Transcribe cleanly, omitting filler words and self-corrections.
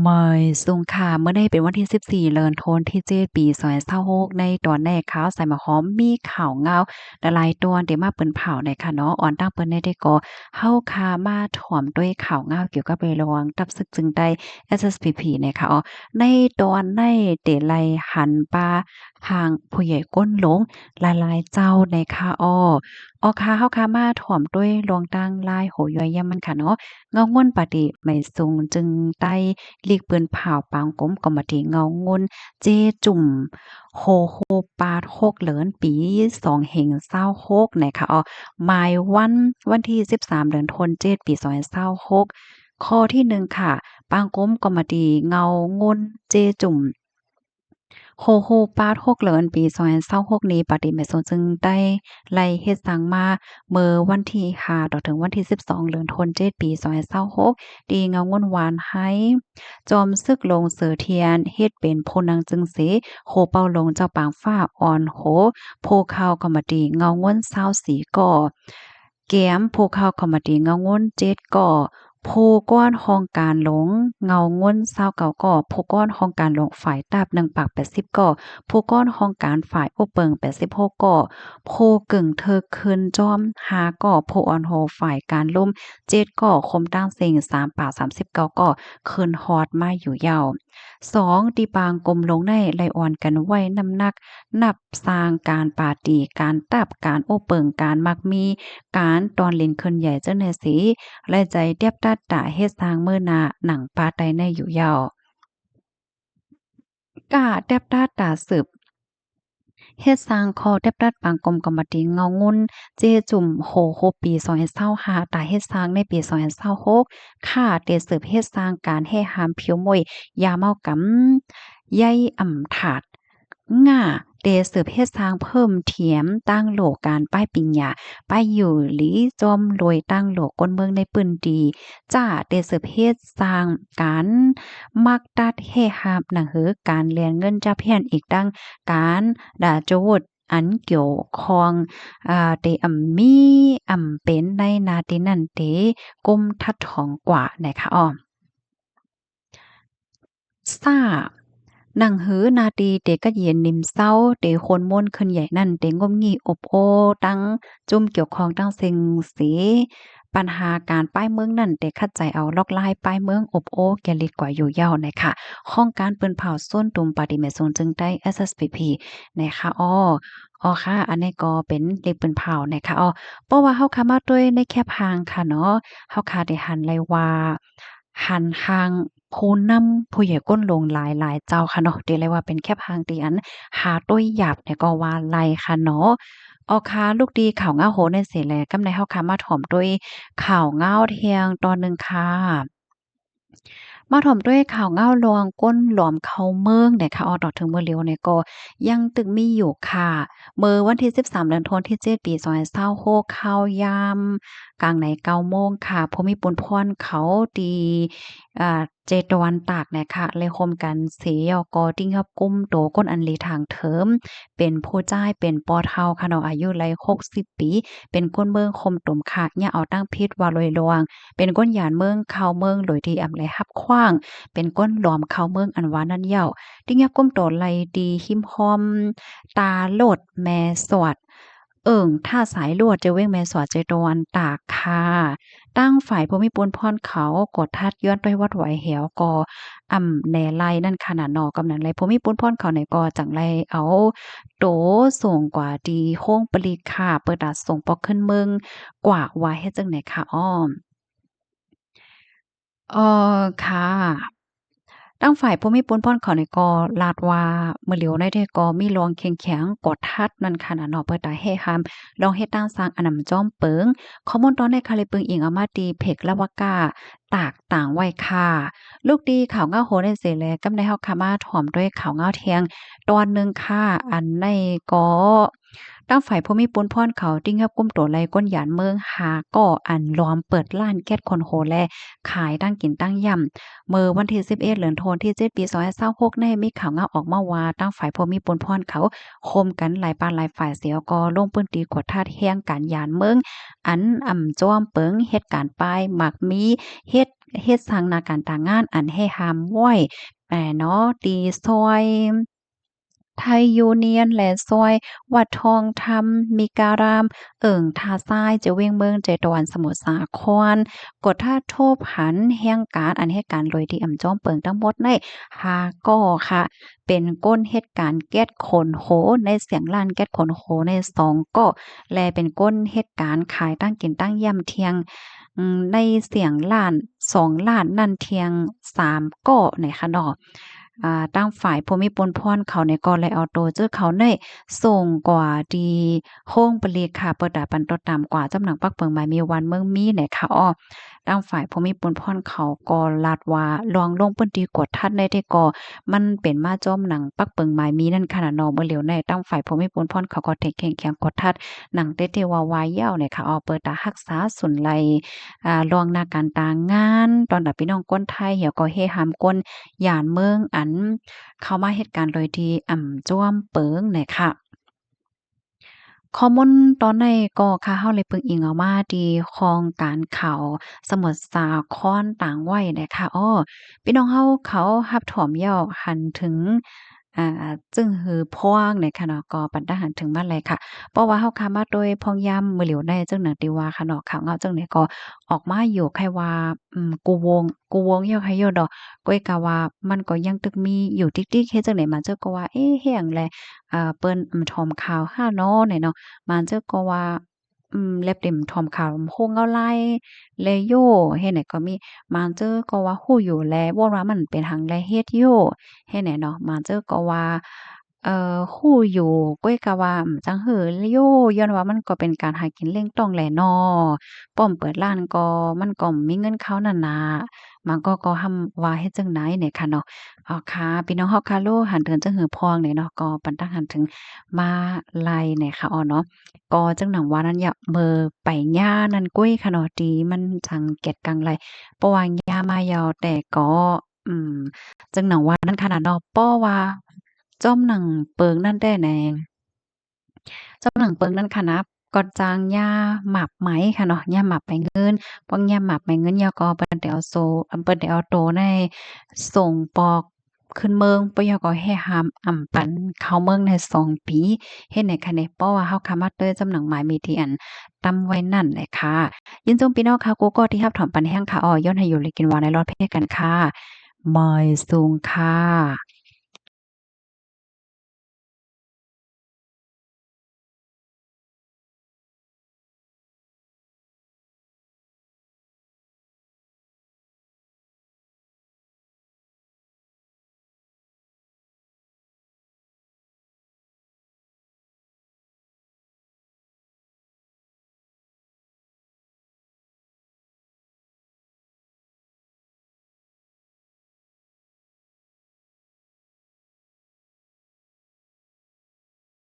เมยสุงค่ะเมื่อได้เป็นวันที่14เดือนธันวาคมที่7ปี2026ในตอนแรกข่าวใส่มาหอมมีข่าวเงาหลายๆตอนที่มาเปิ้นเผาในค่ะเนาะอ่อนตั้งเปิ้นได้ก็เฮาคามาถ่อมด้วยข่าวเงาเกี่ยวกับเรื่องระวังตับซึกจึงได้ SSPP เนี่ยค่ะในตอนในเตไลหันปาทางผู้ใหญ่ก้นหลงหลายๆเจ้าในค่ะค่ะเฮาคามาถ่อมด้วยรวงตั้งลายโหย่อยย่ำมันค่ะเนาะ เงาง่นปาติไม่สูงจึงใต้ลีกปืนเผาปางก้มก็มาติเงาง่นเจจุ่มโฮโฮปาดโฮกเหลินปี2เห็งเศร้าโฮกนะคะหมายวันที่13เดือนธันวาคม7ปี2026ข้อที่1ค่ะปางก้มก็มาติเงาง่นเจจุ่ม โฮโฮปาด6เหลินปี2026นี้ปาติเมซงจึงได้ไล่เฮ็ดสร้างมาเมื่อวันที่5ต่อถึงวันที่12เดือนธันวาคมปี2026ดีเงางวนหวานให้จอมซึกลงเสือเทียนเฮ็ดเป็นโพนังจึงเสโฮเป้าลงเจ้าปางฟ้าอ่อนโหโพข้าวก็มาดีเงางวน24ก่อแก้มโพข้าวก็มาดีเงางวน7ก่อ โพก้อนห้องการหลงเงาง้น29ก่อโพก้อนห้องการหลงฝ่ายตาบ1ปาก80ก่อโพก้อนห้องการฝ่ายโอเปิง86ก่อโพกึ่งเธอคืนจอม5ก่อโพออนโฮฝ่ายการล่ม7ก่อคมตั้งเซ็ง3ปาก39ก่อคืนฮอดมาอยู่ยาว2ตีปางกลมลงในไลออนกันไว้น้ำหนักนับสร้างการปาตีการตับการโอเปิงการมักมีการตอนเล่นขึ้นใหญ่เจ้าแน่สีและใจเตียบตัดตาเฮ็ดสร้างมื้อหน้าหนังปาไตในอยู่ยาวกาแตบตัดตาสืบ เฮ็ดสร้างคอแทบดัดปางกลมกำมะติเงางุ่นเจจุ่มโหโฮปี2025ตาเฮ็ดสร้างในปี2026ค่าเตสืบเฮ็ดสร้างการแห่หามผิวมวยยาเมากำใยอ่ำถาดง่าเตสืบเฮ็ดสร้างเพิ่มเถียมตั้งโหลการป้ายปิญญาป้ายอยู่หลีจอมรวยตั้งโหลก้นเมืองในปื้นดีจ้าเตสืบเฮ็ดสร้างการมักตัดแห่หาบหนังหือการเรียนเงินจ้าเพียนอีกดัง การด่าโจดอันเกี่ยวข้องเตมีเป็นในนาทีนั้นเตก้มทัดถองกว่านะคะซ่าหนังหือนาตีเตก็เย็นนิมเศร้าเตคนม่วนขึ้นใหญ่นั่นเตงมงี้อบโอตั้งจุ่มเกี่ยวข้องตั้งเซ็งเสปัญหาการป้ายเมืองนั่นเตคัดใจเอาลอกลายป้ายเมืองอบโอแกลิดกว่าอยู่ยาวนะคะห้องการปืนเผาส้นตุ่มปาติเมซงจึงได้ SSPP นะคะค่ะอันนี้ก็เป็นเลขปืนเผานะคะเพราะว่าเฮาคามาด้วยในแคบหางค่ะเนาะเฮาคาได้หันเลยว่าหันหางผู้นำผู้ใหญ่ก้นลงหลายๆเจ้าค่ะเนาะเรียกเลยว่าเป็นแคบหางที่อันหาต้วยหยาบเนี่ยก็ว่าไล่ค่ะเนาะค่ะลูกดีข่าวง้าวโหในเสแลกำในเฮาค่ะมาถ่อมด้วยข่าวง้าวเที่ยงตอนหนึ่งค่ะ มาถ่อมด้วยข่าวเงาลวงก้นหลอมเขาเมืองเนี่ยค่ะต่อถึงเมื่อเร็วเนี่ยก็ยังตึกมีอยู่ค่ะเมื่อวันที่13เดือนธันวาคมที่7ปี2026ข้าวยามกลางไหน9โมงค่ะภูมิพลพรเขาตีเจตะวันตากเนี่ยค่ะเลยคมกันเสยกติ้งครับกุ้มโตก้นอันลีทางเถิมเป็นผู้จ้ายเป็นปอเฒ่าค่ะเนาะอายุไล60ปีเป็นก้นเมืองคมตุ่มค่ะเนี่ยเอาตั้งพิษว่าลอยลวง เป็นก้นหยานเมืองเข้าเมืองโดยที่อำไลฮับขว้าง เป็นก้นหลอมเข้าเมืองอันว่านั่นเหย้าติงยับก้มโตไหลดีหิมห้อมตาโลดแม่สวดถ้าสายลวดจะเว้งแม่สวดใจตะวันตากค่ะตั้งฝ่ายภูมิพลพรเขากดทัดย้อนไปวัดไหวแหวก็แหน่ไลนั่นขนาดนอกำนันไลภูมิพลพรเขาในก็จังไลเอาโตส่งกว่าดีโค้งปลีค่ะเปิดดาส่งปอกขึ้นเมืองกว่าว่าเฮ็ดจังไหนค่ะค่ะตั้งฝ่ายผู้มีปนป้อนเขานี่ก็ลาดว่ามื้อเหลียวได้ก็มีรองแข็งๆกดทัดนั่นค่ะน่ะเนาะเปิดตาให้หามลองเฮ็ดตั้งสร้างอันนำจอมเปิงข้อมูลตอนในคาเลยเปิงอิงเอามาตีเพกละวากาตากต่างไว้ค่ะลูกดีข่าวเงาโหได้เสแลกำในเฮาค่ะมาถ่อมด้วยข่าวเงาเที่ยงตอนหนึ่งค่ะอันในก็ตั้งฝ่ายผู้มีปนพ่อนเขาติ้งกับกุมโตไลก้นหยานเมืองหาก่ออันล้อมเปิดร้านแก๊สคนโหแลขายตั้งกินตั้งย่ำ เมื่อวันที่11เดือนธันวาคมที่7ปี2026ในมีข่าวเงาออกมาว่าตั้งฝ่ายพมีปนพรเขาคมกันหลายปานหลายฝ่ายเสียก็ลงพื้นที่กวดทาดแฮงการยานเมืองอันจ้อมเปิงเฮ็ดการป้ายหมักมีเฮ็ด เฮ็ดสร้างหน้าการตางงานอันให้หามไว้เนาะตีซอยไทยยูเนียนและซอยวัดทองธรรมมีการามท่าทรายจะเวียงเมืองใจตะวันสมุทรสาครกดท่าโทบหันแห่งการอันเหตุการณ์โดยที่จอมเปิงทั้งหมดใน5ก้อค่ะ เป็นก้นเหตุการณ์แก๊สขนโหในเสียงลั่นแก๊สขนโหใน2ก้อและเป็นก้นเหตุการณ์ขายตั้งกินตั้งย่ำเที่ยงในเสียงล้าน2ล้านนั่นเทียง3ก้อในคะเนาะตั้งฝ่ายภูมิพลพรเขาในก็เลยเอาโตเจอเขาในส่งกว่าดีโฮ้งปลีค่ะเปิดดาปันตดตามกว่าจำหนังปักเปิงหมายมีวันเมืองมีไหนค่ะอ้อตั้งฝ่ายภูมิพลพรเขาก็ลาดว่าลองลงพื้นที่กดทัดได้ได้ก็มันเป็นมาจ้อมหนังปักเปิงหมายมีนั่นขนาดนอเมื่อเหลียวในตั้งฝ่ายภูมิพลพรเขาก็เทแข่งแข่งกดทัดหนังเตเตวาวายยาวเนี่ยค่ะอ้อเปิดตารักษาสุนไลรองหน้าการตางงานตอนดับพี่น้องก้นไทยเหี่ยวก็เฮหามก้นย่านเมืองอันเข้ามาเหตุการณ์โดยที่จ้วมเปิงเนี่ยค่ะข้อมูลตอนในก็ค่ะเฮาเลยเพิ่งอิงเอามาที่ของการข่าวสมุทรสาครต่างไว้นะคะอ้อพี่น้องเฮาเขารับถ่อมย้อหันถึงจึงหือพ้องเนี่ยค่ะเนาะก็ปันตาหันถึงมาเลยค่ะเพราะว่าเฮาคามาโดยพ้องยามมื้อเหลียวได้จังหนังติว่าค่ะเนาะข่าวเงาจังได๋ก็ออกมาอยู่แค่ว่ากูวงย่อให้ย่อดอกก้อยกะว่ามันก็ยังตึกมีอยู่ติ๊กๆเฮ็ดจังได๋มาเจ้าก็ว่าเอ๊ะเฮ็ดหยังแลเปิ้นถอมข่าวห้าเนาะเนี่ยเนาะมันเจ้าก็ว่าแลบเต็มถอมข่าวโฮงเอาไล่แลโยเฮ็ดไหนก็มีมันเจ้าก็ว่าฮู้อยู่แลว่ามันเป็นหังแลเฮ็ดโย เฮ็ดแหน่เนาะมาเจอก็ว่าฮู้อยู่ก้อยก็ว่าจั่งหือโยย้อนว่ามันก็เป็นการหากินเร่งต้องแหละเนาะป้อมเปิดร้านก็มันก็มีเงินเข้านั่นน่ะมันก็หำว่าเฮ็ดจั่งใดเนี่ยค่ะเนาะอ๋อค่ะพี่น้องเฮาค่ะโลหันเถิงจั่งหือพองเนี่ยเนาะก็ปันตั้งหันถึงมาไล่เนี่ยค่ะอ้อเนาะก็จั่งหนังว่านั้นอย่าเมอไปย่านั่นกุ้ยค่ะเนาะตีมันจังเก็ดกังไลเพราะว่าย่ามายาวแต่ก็อืม จึงหนังว่านั้นขนาดเนาะป้อว่าจ้อมหนังเปิงนั่นแต้แหน่จ้อมหนังเปิงนั่นค่ะนะก็จางย่าหมับไหมค่ะเนาะย่าหมับไปเงินป้องย่าหมับไปเงินยาก็เปิ้นได้เอาโซเปิ้นได้เอาโตในส่งปอกขึ้นเมืองปยก็ให้หามปันเข้าเมืองใน2 ปีเฮ็ดให้ค่ะเนี่ยเพราะว่าเฮาคามาเตยจำหนังหมายมีที่อันตำไว้นั่นแหละค่ะยินจงพี่น้องค่ะกูก็ที่รับถอนปันแห้งค่ะย้อนให้อยู่เลยกินหวานในรอดเพศกันค่ะ มอยสูงค่ะ